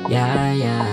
Yeah, yeah.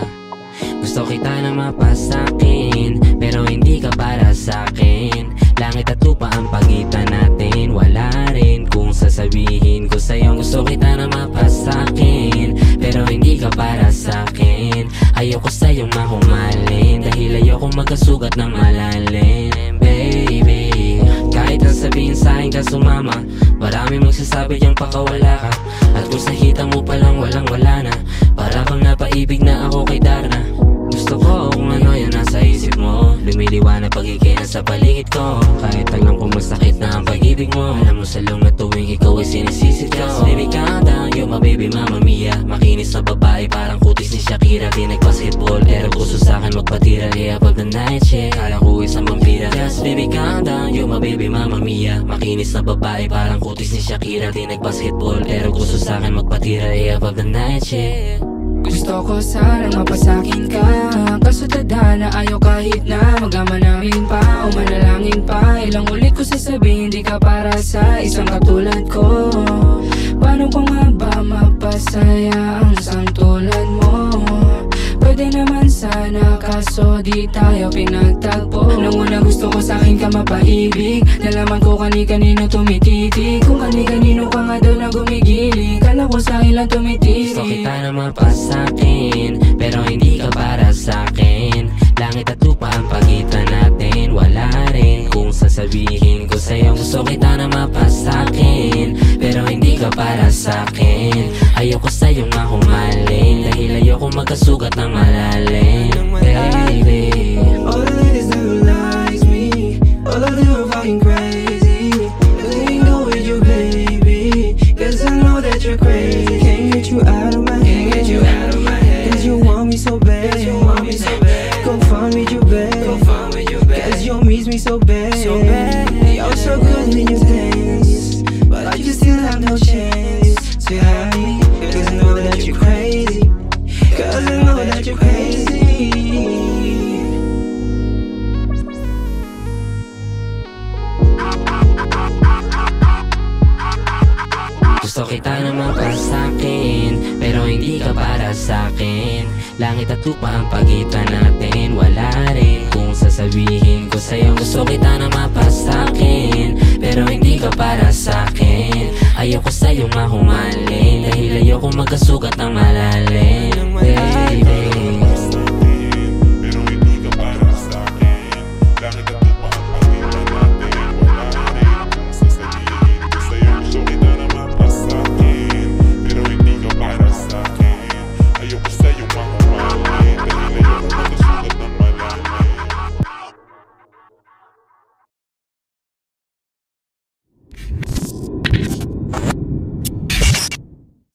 Gusto kita na mapasakin, pero hindi ka para sa'kin. Langit at lupa ang pagitan natin, wala rin kung sasabihin ko sa'yo. Gusto kita na mapasakin, pero hindi ka para sa'kin. Ayoko sa'yong mahumalin, dahil ayoko magkasugat ng malalim. Baby, kahit ang sabihin sa'kin ka sumama, marami magsasabi diyang pakawala ka. At kung nakita mo palang walang wala na, para bang napaibig na ako kay Darna. Gusto ko kung ano yan nasa isip mo, lumiliwanag pag-ikina sa paligid ko. Kahit alam kong masakit na ang pag-ibig mo, alam mo sa na tuwing ikaw ay sinisisid ko. Baby calm down, you're my baby mama mia. Makinis na babae parang kutis ni Shakira. Di nag-basketball pero gusto sa'kin magpatira. Yeah, above the night shit, kala ko isang vampira. Just baby calm down, you're my baby mama mia. Makinis na babae parang kutis ni Shakira. Di nag-basketball pero gusto sa'kin magpatira. Yeah, above the night shit. Gusto ko sanang mapasakin ka, kaso tadhana ayaw kahit na magama namin pa o manalangin pa. Ilang ulit ko sasabihin di ka para sa isang katulad ko. Paano ko nga ba mapasaya ang isang tulad mo? Pwede naman sana kaso di tayo pinagtagpo. Nung una gusto ko sa'kin ka mapaibig, nalaman ko kani-kanino tumititig. Kung kani-kanino ka nga daw na gumigiling, kala ko sa'kin lang tumititig. Gusto kita na mapasakin, pero hindi ka para sa'kin. Langit at lupa ang pagitan natin, wala rin kung sasabihin ko sa'yo. Gusto kita na mapasakin, pero hindi ka para sa'kin. Ayoko sa'yong mahumalin, dahil ayoko magkasugat ng malalim. Baby, all the ladies that likes me, all of them are fucking crazy. Letting go with you, baby, cause I know that you're crazy. Can't get you out of my head, cause you want me so bad. Go find with you, babe, cause you miss me so bad. You're so good when you dance, but I just still have no chance to have me, cause I know that you're crazy, cause I know that you're crazy. gusto kita na mapasakin, pero hindi ka para sa'kin. Langit at lupa ang pagitan natin, wala rin kung sasabihin ko sa'yo. Gusto kita na mapasakin, pero hindi ka para sa'kin. Ayoko sa'yong mahumalin, dahil ayoko magkasugat ng malalim.